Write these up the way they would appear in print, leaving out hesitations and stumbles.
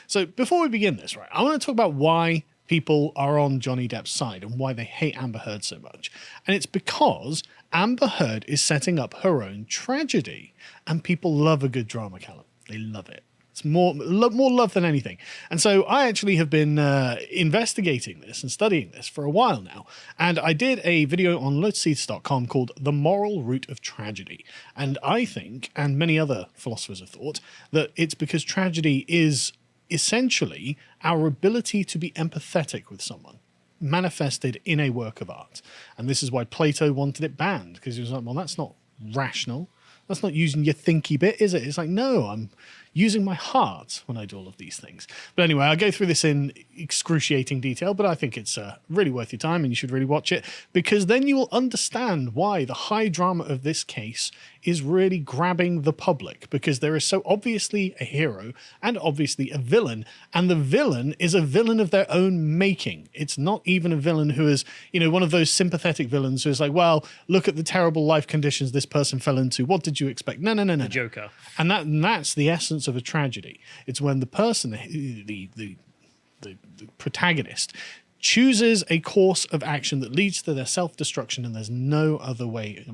So before we begin this, right, I want to talk about why people are on Johnny Depp's side and why they hate Amber Heard so much. And it's because Amber Heard is setting up her own tragedy. And people love a good drama, Callum. They love it. It's more love than anything. And so I actually have been investigating this and studying this for a while now. And I did a video on lotus.com called The Moral Root of Tragedy. And I think, and many other philosophers have thought, that it's because tragedy is essentially our ability to be empathetic with someone manifested in a work of art. And this is why Plato wanted it banned, because he was like, well, that's not rational. That's not using your thinky bit, is it? It's like, no, I'm using my heart when I do all of these things. But anyway, I'll go through this in excruciating detail, but I think it's really worth your time and you should really watch it, because then you will understand why the high drama of this case is really grabbing the public, because there is so obviously a hero and obviously a villain, and the villain is a villain of their own making. It's not even a villain who is, you know, one of those sympathetic villains who is like, well, look at the terrible life conditions this person fell into. What did you expect? No. The Joker. And that's the essence of a tragedy. It's when the person, the protagonist, chooses a course of action that leads to their self-destruction, and there's no other way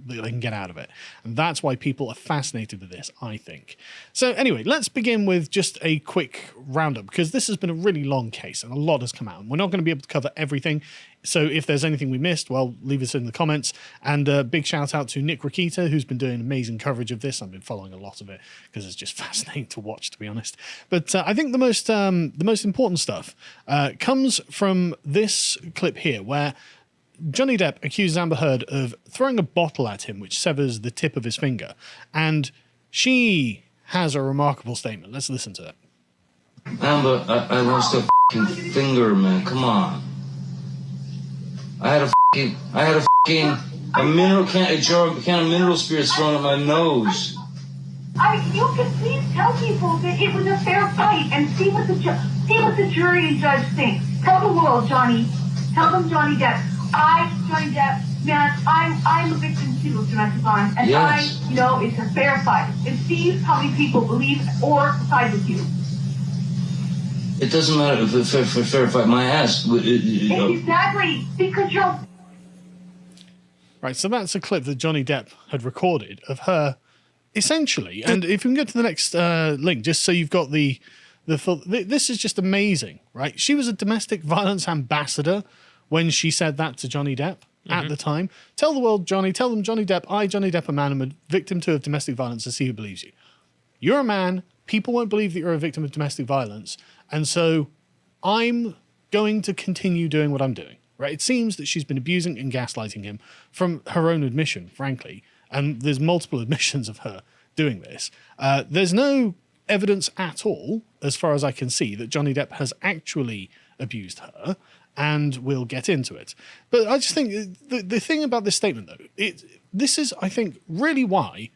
that they can get out of it. And that's why people are fascinated with this, I think. So anyway, let's begin with just a quick roundup, because this has been a really long case and a lot has come out. And we're not going to be able to cover everything. So if there's anything we missed, well, leave us in the comments. And a big shout out to Nick Rakita, who's been doing amazing coverage of this. I've been following a lot of it because it's just fascinating to watch, to be honest. But I think the most important stuff comes from this clip here, where Johnny Depp accuses Amber Heard of throwing a bottle at him, which severs the tip of his finger. And she has a remarkable statement. Let's listen to it. Amber, I lost a f***ing finger, man. Come on. I had a mineral can of mineral spirits thrown at my nose. You can please tell people that it was a fair fight and see what the jury and judge think. Tell the world, Johnny. Tell them, Johnny Depp. Johnny Depp, man, I'm a victim too of domestic violence, and yes. I know it's a fair fight. And see how many people believe or side with you. It doesn't matter if it's a fair fight. My ass. Exactly, because you're... Right, so that's a clip that Johnny Depp had recorded of her, essentially. And if we can go to the next link, just so you've got the full... This is just amazing, right? She was a domestic violence ambassador when she said that to Johnny Depp at the time. Tell the world, Johnny, tell them, Johnny Depp, Johnny Depp, a man, I'm a victim too of domestic violence, and see who believes you. You're a man, people won't believe that you're a victim of domestic violence, and so I'm going to continue doing what I'm doing, right? It seems that she's been abusing and gaslighting him from her own admission, frankly, and there's multiple admissions of her doing this. There's no evidence at all, as far as I can see, that Johnny Depp has actually abused her, and we'll get into it. But I just think the thing about this statement, though, this is, I think, really why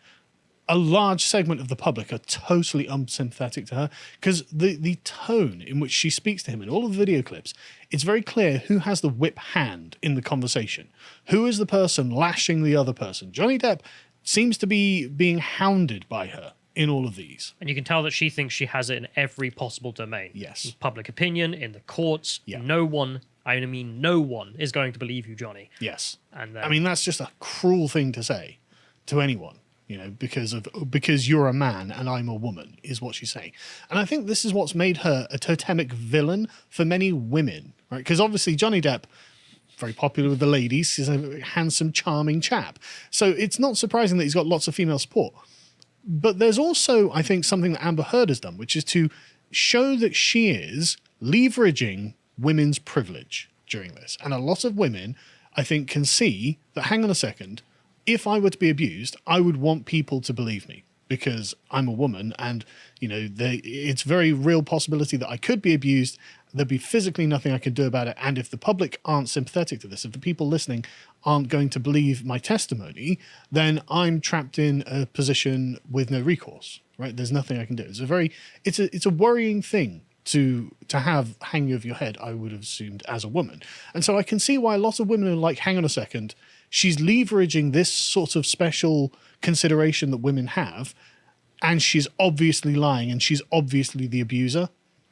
a large segment of the public are totally unsympathetic to her, because the tone in which she speaks to him in all of the video clips, it's very clear who has the whip hand in the conversation. Who is the person lashing the other person? Johnny Depp seems to be being hounded by her in all of these. And you can tell that she thinks she has it in every possible domain. Yes. In public opinion, in the courts. Yeah. No one is going to believe you, Johnny. Yes. And I mean, that's just a cruel thing to say to anyone, you know, because you're a man and I'm a woman, is what she's saying. And I think this is what's made her a totemic villain for many women, right? Because obviously Johnny Depp, very popular with the ladies, he's a handsome, charming chap. So it's not surprising that he's got lots of female support. But there's also, I think, something that Amber Heard has done, which is to show that she is leveraging women's privilege during this. And a lot of women, I think, can see that, hang on a second, if I were to be abused, I would want people to believe me because I'm a woman, and, you know, it's very real possibility that I could be abused. There'd be physically nothing I could do about it. And if the public aren't sympathetic to this, if the people listening aren't going to believe my testimony, then I'm trapped in a position with no recourse, right? There's nothing I can do. It's a worrying thing to have hanging over your head, I would have assumed, as a woman. And so I can see why a lot of women are like, hang on a second, she's leveraging this sort of special consideration that women have, and she's obviously lying, and she's obviously the abuser.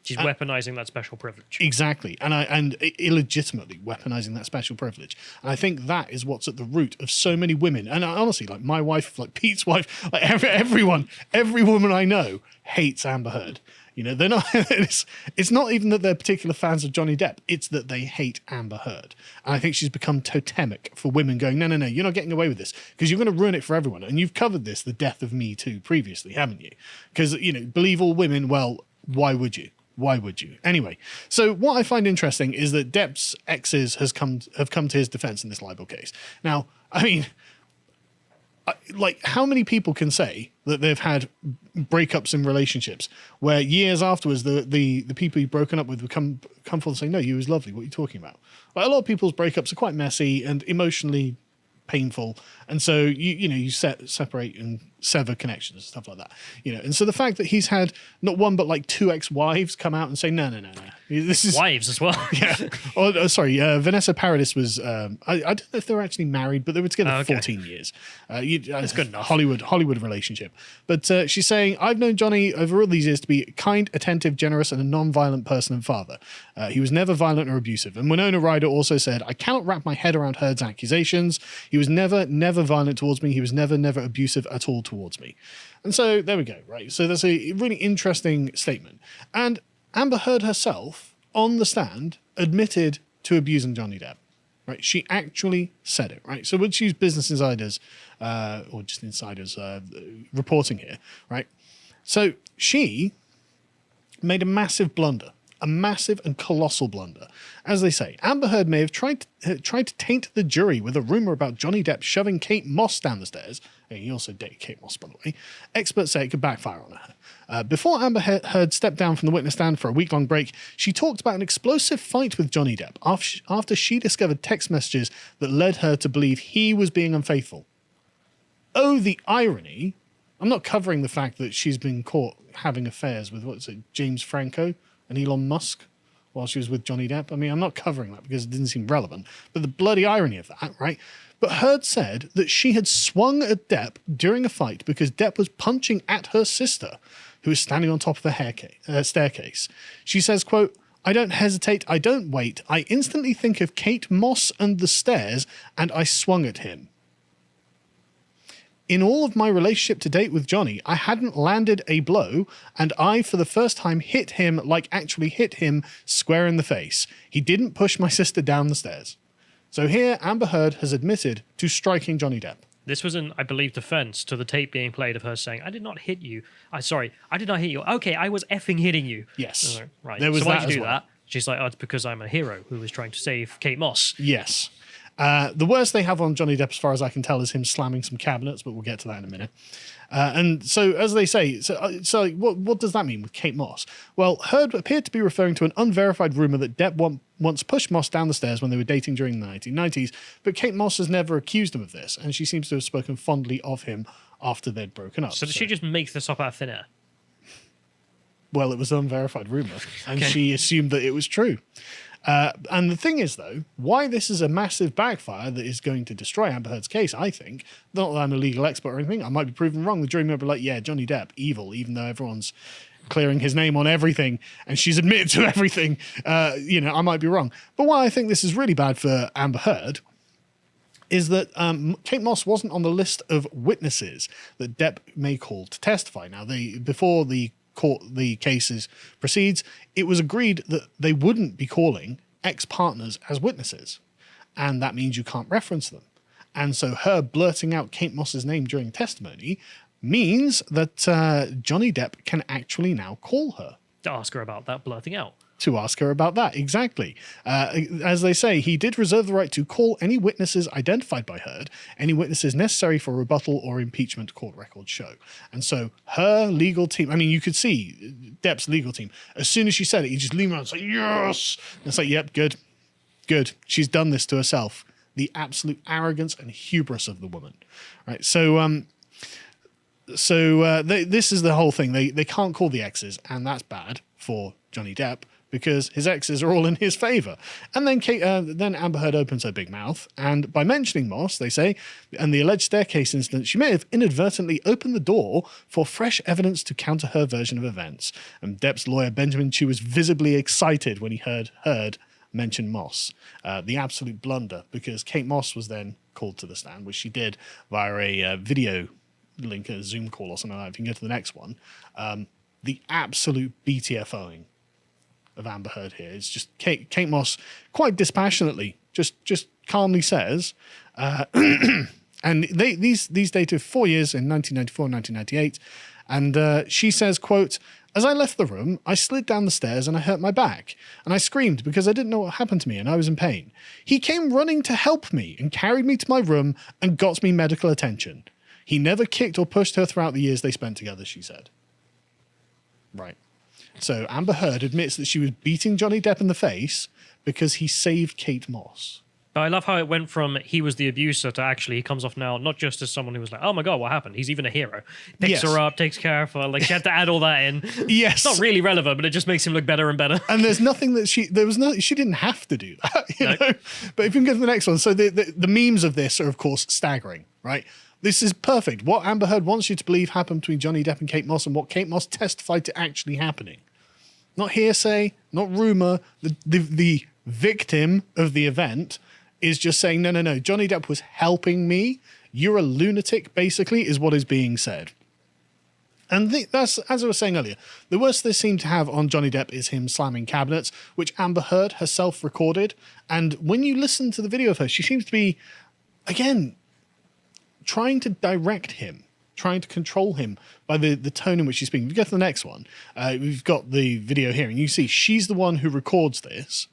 She's weaponizing that special privilege. Exactly, and illegitimately weaponizing that special privilege. And I think that is what's at the root of so many women. And honestly, like my wife, like Pete's wife, like every woman I know hates Amber Heard. You know, they're not. It's not even that they're particular fans of Johnny Depp. It's that they hate Amber Heard. And I think she's become totemic for women going, no, you're not getting away with this because you're going to ruin it for everyone. And you've covered this, the death of Me Too, previously, haven't you? Because, you know, believe all women. Well, why would you? Why would you? Anyway, so what I find interesting is that Depp's exes have come to his defense in this libel case. Now, I mean, like, how many people can say that they've had breakups in relationships where years afterwards the people you've broken up with would come forward and say, no, you was lovely. What are you talking about? Like, a lot of people's breakups are quite messy and emotionally painful, and so you separate and sever connections and stuff like that, you know. And so the fact that he's had not one but like 2 ex-wives come out and say no, this is Wives as well. Yeah. Sorry, Vanessa Paradis was I don't know if they were actually married, but they were together for 14 years. It's good enough. Hollywood relationship. But she's saying, I've known Johnny over all these years to be kind, attentive, generous, and a non-violent person and father. He was never violent or abusive. And Winona Ryder also said, I cannot wrap my head around Heard's accusations. He was never violent towards me. He was never abusive at all towards me. And so there we go, right? So that's a really interesting statement. And Amber Heard herself, on the stand, admitted to abusing Johnny Depp. Right? She actually said it, right? So we'll use Business Insiders, or just Insiders reporting here, right? So she made a massive blunder, a massive and colossal blunder. As they say, Amber Heard may have tried to taint the jury with a rumor about Johnny Depp shoving Kate Moss down the stairs. He also dated Kate Moss, by the way. Experts say it could backfire on her. Before Amber Heard stepped down from the witness stand for a week-long break, she talked about an explosive fight with Johnny Depp after she discovered text messages that led her to believe he was being unfaithful. Oh, the irony. I'm not covering the fact that she's been caught having affairs with, James Franco and Elon Musk while she was with Johnny Depp. I mean, I'm not covering that because it didn't seem relevant, but the bloody irony of that, right? But Heard said that she had swung at Depp during a fight because Depp was punching at her sister, who was standing on top of a staircase. She says, quote, I don't hesitate, I don't wait. I instantly think of Kate Moss and the stairs, and I swung at him. In all of my relationship to date with Johnny, I hadn't landed a blow, and I, for the first time, hit him square in the face. He didn't push my sister down the stairs. So here, Amber Heard has admitted to striking Johnny Depp. This was an, I believe, defense to the tape being played of her saying, I did not hit you. I did not hit you. Okay, I was effing hitting you. Yes. Like, right. There was so why that did you as do well. that? She's like, oh, it's because I'm a hero who was trying to save Kate Moss. Yes. The worst they have on Johnny Depp, as far as I can tell, is him slamming some cabinets, but we'll get to that in a minute. And so, as they say, what does that mean with Kate Moss? Well, Heard appeared to be referring to an unverified rumor that Depp once pushed Moss down the stairs when they were dating during the 1990s, but Kate Moss has never accused him of this, and she seems to have spoken fondly of him after they'd broken up. So did she just make this up out of thin air? Well, it was an unverified rumor, and Okay. she assumed that it was true. And the thing is, though, why this is a massive backfire that is going to destroy Amber Heard's case, I think, not that I'm a legal expert or anything, I might be proven wrong. The jury might be like, yeah, Johnny Depp, evil, even though everyone's clearing his name on everything and she's admitted to everything. I might be wrong. But why I think this is really bad for Amber Heard is that Kate Moss wasn't on the list of witnesses that Depp may call to testify. Now, before the cases proceeds, it was agreed that they wouldn't be calling ex-partners as witnesses, and that means you can't reference them. And so her blurting out Kate Moss's name during testimony means that Johnny Depp can actually now call her To ask her about that blurting out. to ask her about that. Exactly. As they say, he did reserve the right to call any witnesses identified by Heard, any witnesses necessary for rebuttal or impeachment, court records show. And so her legal team, I mean, you could see Depp's legal team, as soon as she said it, he just leaned around and said, yes! And it's like, yep, good. She's done this to herself. The absolute arrogance and hubris of the woman. Right. So this is the whole thing. They can't call the exes, and that's bad for Johnny Depp. because his exes are all in his favor. And then then Amber Heard opens her big mouth, and by mentioning Moss, they say, and the alleged staircase incident, she may have inadvertently opened the door for fresh evidence to counter her version of events. And Depp's lawyer, Benjamin Chu, was visibly excited when he heard mention Moss. The absolute blunder, because Kate Moss was then called to the stand, which she did via a video link, a Zoom call or something like that. If you can go to the next one. The absolute BTFOing of Amber Heard here is just Kate Moss quite dispassionately just calmly says, and these dated 4 years in 1994 and 1998, and she says, quote, "As I left the room, I slid down the stairs and I hurt my back, and I screamed because I didn't know what happened to me and I was in pain. He came running to help me and carried me to my room and got me medical attention. He never kicked or pushed her throughout the years they spent together," she said. Right. So Amber Heard admits that she was beating Johnny Depp in the face because he saved Kate Moss. But I love how it went from he was the abuser to actually he comes off now not just as someone who was like, oh my God, what happened? He's even a hero. Picks her up, takes care of her. Like, she had to add all that in. Yes. It's not really relevant, but it just makes him look better and better. And there's nothing that she didn't have to do that, you know? But if you can go to the next one. So the memes of this are, of course, staggering, right? This is perfect. What Amber Heard wants you to believe happened between Johnny Depp and Kate Moss, and what Kate Moss testified to actually happening. Not hearsay, not rumor. The victim of the event is just saying, no, Johnny Depp was helping me. You're a lunatic, basically, is what is being said. And that's, as I was saying earlier, the worst they seem to have on Johnny Depp is him slamming cabinets, which Amber Heard herself recorded. And when you listen to the video of her, she seems to be, again, trying to direct him, trying to control him by the tone in which she's speaking. If you go to the next one, we've got the video here, and you see she's the one who records this,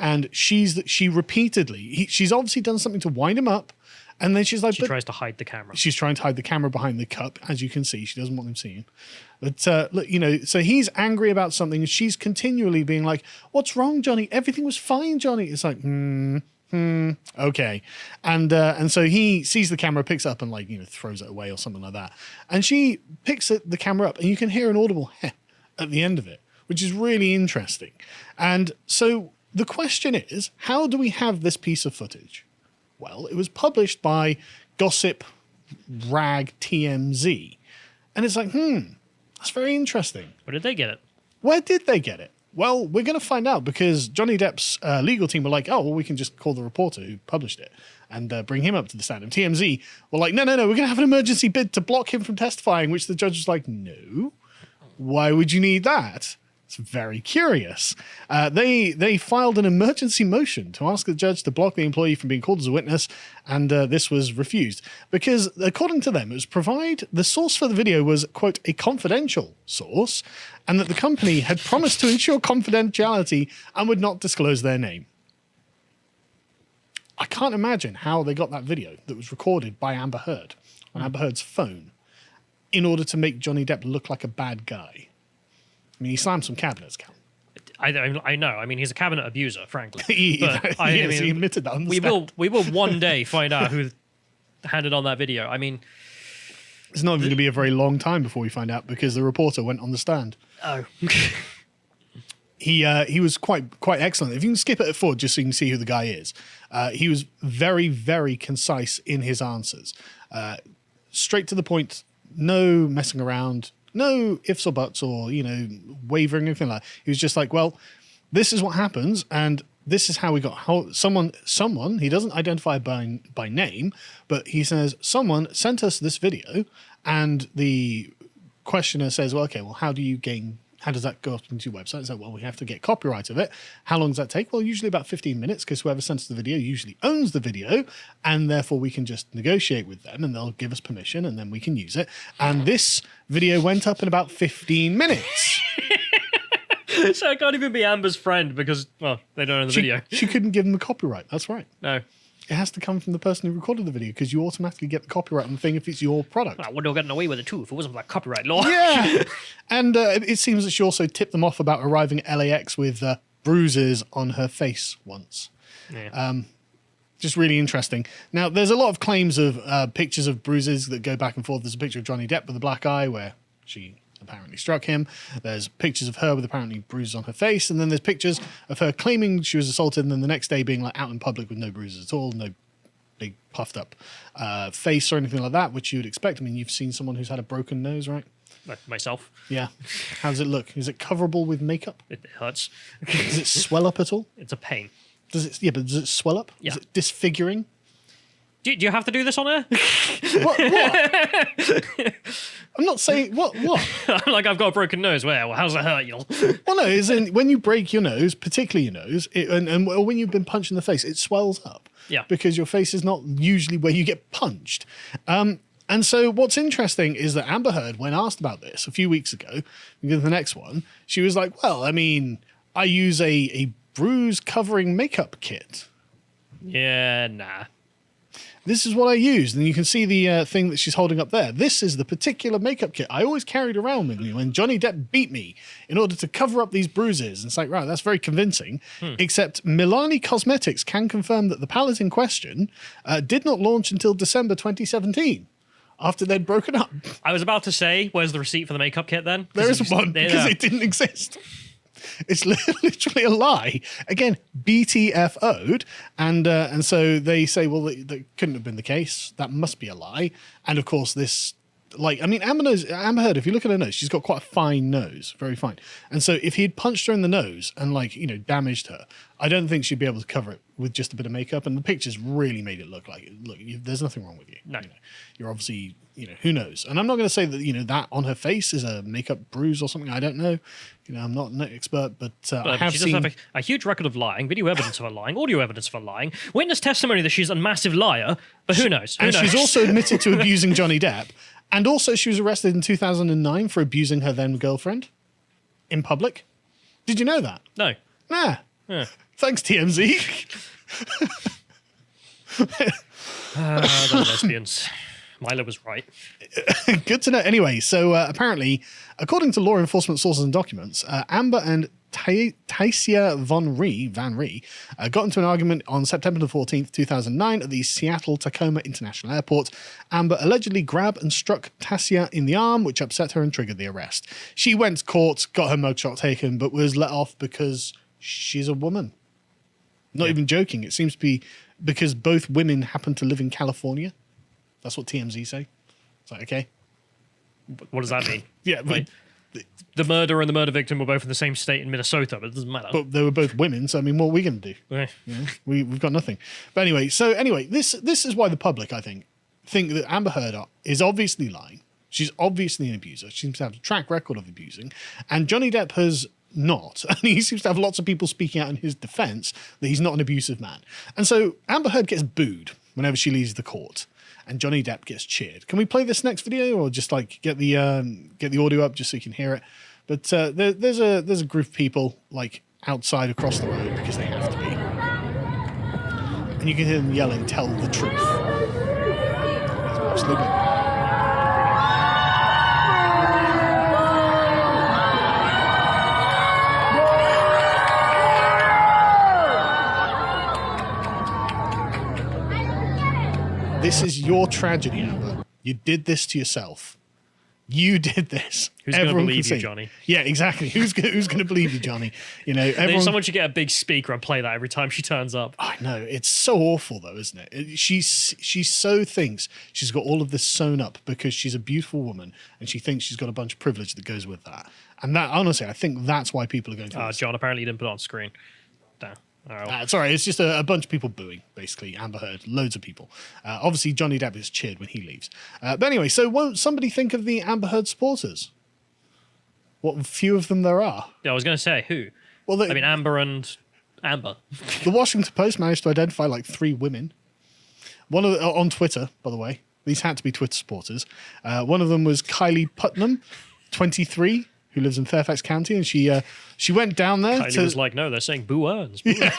and she repeatedly, she's obviously done something to wind him up, and then she's like... She tries to hide the camera. She's trying to hide the camera behind the cup, as you can see. She doesn't want them seeing. But, look, you know, so he's angry about something, and she's continually being like, what's wrong, Johnny? Everything was fine, Johnny. It's like, okay. And so he sees the camera, picks it up and, like, you know, throws it away or something like that. And she picks the camera up and you can hear an audible heh at the end of it, which is really interesting. And so the question is, how do we have this piece of footage? Well, it was published by gossip rag TMZ. And it's like, that's very interesting. Where did they get it? Where did they get it? Well, we're going to find out, because Johnny Depp's legal team were like, oh, well, we can just call the reporter who published it and bring him up to the stand. And TMZ were like, no, we're going to have an emergency bid to block him from testifying, which the judge was like, no, why would you need that? It's very curious. They filed an emergency motion to ask the judge to block the employee from being called as a witness, and this was refused because, according to them, it was the source for the video was, quote, a confidential source, and that the company had promised to ensure confidentiality and would not disclose their name. I can't imagine how they got that video that was recorded by Amber Heard on Amber Heard's phone in order to make Johnny Depp look like a bad guy. I mean, he slammed some cabinets, Cal. I know. I mean, he's a cabinet abuser, frankly. He admitted that on the stand. We will one day find out who handed on that video. I mean, it's not even going to be a very long time before we find out, because the reporter went on the stand. Oh. He was quite excellent. If you can skip it forward just so you can see who the guy is. He was very, very concise in his answers. Straight to the point, no messing around, no ifs or buts or, you know, wavering, anything like that. He was just like, well, this is what happens, and this is how we got someone, he doesn't identify by name, but he says, someone sent us this video, and the questioner says, well, okay, well, how does that go up into your website? So, well, we have to get copyright of it. How long does that take? Well, usually about 15 minutes, because whoever sends the video usually owns the video, and therefore we can just negotiate with them and they'll give us permission and then we can use it. And this video went up in about 15 minutes. So I can't even be Amber's friend because, well, they don't own the video. She couldn't give them the copyright. That's right. No. It has to come from the person who recorded the video, because you automatically get the copyright on the thing if it's your product. I wouldn't have gotten away with it too if it wasn't for that copyright law. Yeah. And it seems that she also tipped them off about arriving at LAX with bruises on her face once. Yeah. Just really interesting. Now, there's a lot of claims of pictures of bruises that go back and forth. There's a picture of Johnny Depp with a black eye where she apparently struck him. There's pictures of her with apparently bruises on her face, and then there's pictures of her claiming she was assaulted, and then the next day being like out in public with no bruises at all, no big puffed up face or anything like that, which you would expect. I mean, you've seen someone who's had a broken nose, right? Myself. Yeah. How does it look? Is it coverable with makeup? It hurts. Does it swell up at all? It's a pain. Does it? Yeah, but does it swell up? Yeah. Is it disfiguring? Do you have to do this on air? What? I'm not saying what. I'm like, I've got a broken nose. Well, how's it hurt you? Well, no, is in when you break your nose, particularly your nose, or when you've been punched in the face, it swells up. Yeah. Because your face is not usually where you get punched. And so what's interesting is that Amber Heard, when asked about this a few weeks ago, we go to the next one, she was like, well, I mean, I use a bruise covering makeup kit. Yeah, nah. This is what I used. And you can see the thing that she's holding up there. This is the particular makeup kit I always carried around with me when Johnny Depp beat me in order to cover up these bruises. And it's like, right, that's very convincing. Except Milani Cosmetics can confirm that the palette in question did not launch until December 2017. After they'd broken up. I was about to say, where's the receipt for the makeup kit then? There isn't one because it didn't exist. It's literally a lie. Again, BTFO'd. And so they say, well, that couldn't have been the case. That must be a lie. And of course, this, like, I mean, Amber Heard, if you look at her nose, she's got quite a fine nose, very fine. And so if he'd punched her in the nose and, like, you know, damaged her, I don't think she'd be able to cover it with just a bit of makeup. And the pictures really made it look like, look, there's nothing wrong with you. No. You know, you're obviously, you know, who knows? And I'm not going to say that, you know, that on her face is a makeup bruise or something. I don't know. You know, I'm not an expert, but I have she seen... does have a huge record of lying, video evidence of her lying, audio evidence of her lying, witness testimony that she's a massive liar, but who knows? Who and knows? she's also admitted to abusing Johnny Depp. And also she was arrested in 2009 for abusing her then girlfriend in public. Did you know that? No. Nah. Yeah. Thanks, TMZ. The lesbians. Milo was right. Good to know. Anyway, so apparently, according to law enforcement sources and documents, Amber and Taisia Van Ree got into an argument on September the 14th, 2009 at the Seattle-Tacoma International Airport. Amber allegedly grabbed and struck Taisia in the arm, which upset her and triggered the arrest. She went to court, got her mugshot taken, but was let off because she's a woman. Not even joking. It seems to be because both women happen to live in California. That's what TMZ say. It's like, okay. What does that mean? Yeah, but... The murderer and the murder victim were both in the same state in Minnesota, but it doesn't matter. But they were both women, so I mean, what are we going to do? Eh. You know, we've got nothing. But anyway, this is why the public, I think that Amber Heard is obviously lying. She's obviously an abuser. She seems to have a track record of abusing. And Johnny Depp has not. And he seems to have lots of people speaking out in his defense that he's not an abusive man. And so Amber Heard gets booed whenever she leaves the court. And Johnny Depp gets cheered. Can we play this next video, or just like get the audio up just so you can hear it? But there's a group of people like outside across the road because they have to be, and you can hear them yelling, "Tell the truth." Let's watch the video. This is your tragedy, Amber. You did this to yourself. You did this. Who's going to believe you, Johnny? Yeah, exactly. Who's going to believe you, Johnny? You know, someone should get a big speaker and play that every time she turns up. I know. It's so awful, though, isn't it? She so thinks she's got all of this sewn up because she's a beautiful woman, and she thinks she's got a bunch of privilege that goes with that. And that, honestly, I think that's why people are going to. John, apparently you didn't put it on screen. Damn. Sorry, it's just a bunch of people booing, basically. Amber Heard, loads of people. Obviously, Johnny Depp is cheered when he leaves. But anyway, so won't somebody think of the Amber Heard supporters? What few of them there are. Yeah, I was going to say, who? Well, I mean, Amber and Amber. The Washington Post managed to identify like 3 women. One of on Twitter, by the way. These had to be Twitter supporters. One of them was Kylie Putnam, 23. Who lives in Fairfax County, and she went down there. Kylie was like, no, they're saying boo earns. Yeah.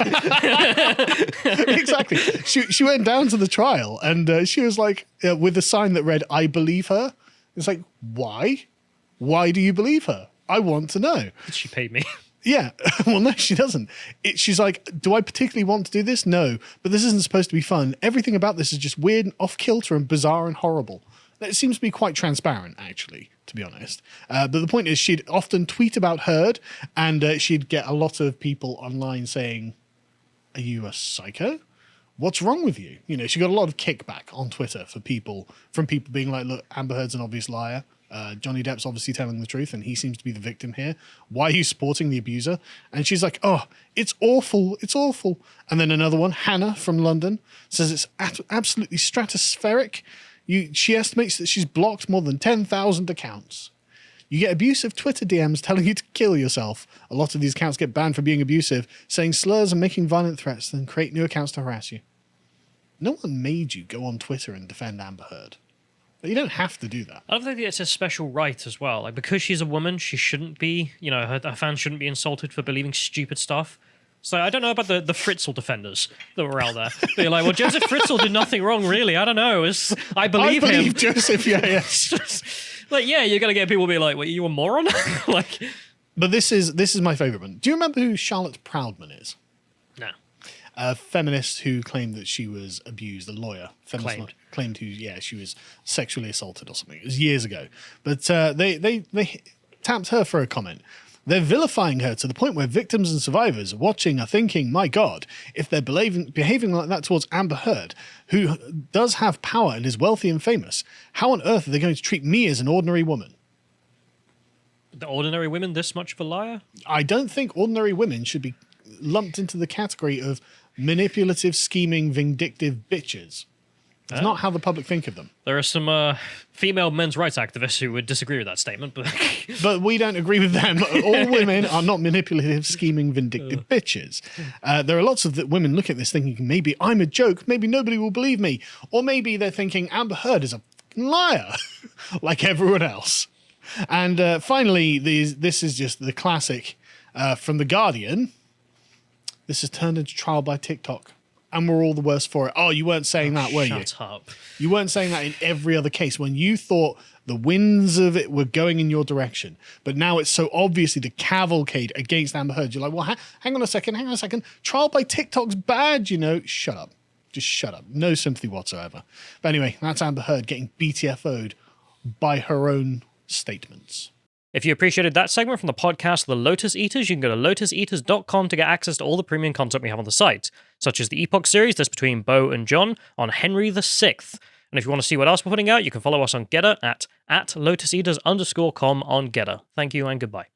Exactly. She went down to the trial, and she was like, with a sign that read, "I believe her." It's like, why? Why do you believe her? I want to know. She paid me. Yeah. Well, no, she doesn't. She's like, do I particularly want to do this? No. But this isn't supposed to be fun. Everything about this is just weird and off-kilter and bizarre and horrible. It seems to be quite transparent, actually. to be honest. But the point is, she'd often tweet about Heard, and she'd get a lot of people online saying, "Are you a psycho? What's wrong with you?" You know, she got a lot of kickback on Twitter from people being like, "Look, Amber Heard's an obvious liar. Johnny Depp's obviously telling the truth, and he seems to be the victim here. Why are you supporting the abuser?" And she's like, "Oh, it's awful. It's awful." And then another one, Hannah from London, says it's absolutely stratospheric. She estimates that she's blocked more than 10,000 accounts. You get abusive Twitter DMs telling you to kill yourself. A lot of these accounts get banned for being abusive, saying slurs and making violent threats, then create new accounts to harass you. No one made you go on Twitter and defend Amber Heard. But you don't have to do that. I don't think it's a special right as well. Like, because she's a woman, she shouldn't be, her fans shouldn't be insulted for believing stupid stuff. So I don't know about the Fritzl defenders that were out there. They're like, well, Joseph Fritzl did nothing wrong, really. I don't know. I believe him. Joseph, yeah. Like, yeah, you're going to get people being like, "What, you a moron?" Like, but this is my favourite one. Do you remember who Charlotte Proudman is? no. A feminist who claimed that she was abused, a lawyer. Claimed she was sexually assaulted or something. It was years ago. But they tapped her for a comment. They're vilifying her to the point where victims and survivors watching are thinking, my God, if they're behaving like that towards Amber Heard, who does have power and is wealthy and famous, how on earth are they going to treat me as an ordinary woman? The ordinary women this much of a liar? I don't think ordinary women should be lumped into the category of manipulative, scheming, vindictive bitches. That's not how the public think of them. There are some female men's rights activists who would disagree with that statement, but but we don't agree with them. All women are not manipulative, scheming, vindictive bitches. There are lots of women look at this thinking, maybe I'm a joke, maybe nobody will believe me, or maybe they're thinking Amber Heard is a liar, like everyone else. And finally, this is just the classic from The Guardian. This has turned into trial by TikTok. And we're all the worse for it. Oh, you weren't saying that, were you? Shut up. You weren't saying that in every other case when you thought the winds of it were going in your direction. But now it's so obviously the cavalcade against Amber Heard. You're like, well, hang on a second. Trial by TikTok's bad, Shut up. Just shut up. No sympathy whatsoever. But anyway, that's Amber Heard getting BTFO'd by her own statements. If you appreciated that segment from the podcast The Lotus Eaters, you can go to lotuseaters.com to get access to all the premium content we have on the site, such as the Epoch series that's between Bo and John on Henry VI. And if you want to see what else we're putting out, you can follow us on Getter at lotuseaters_com on Getter. Thank you and goodbye.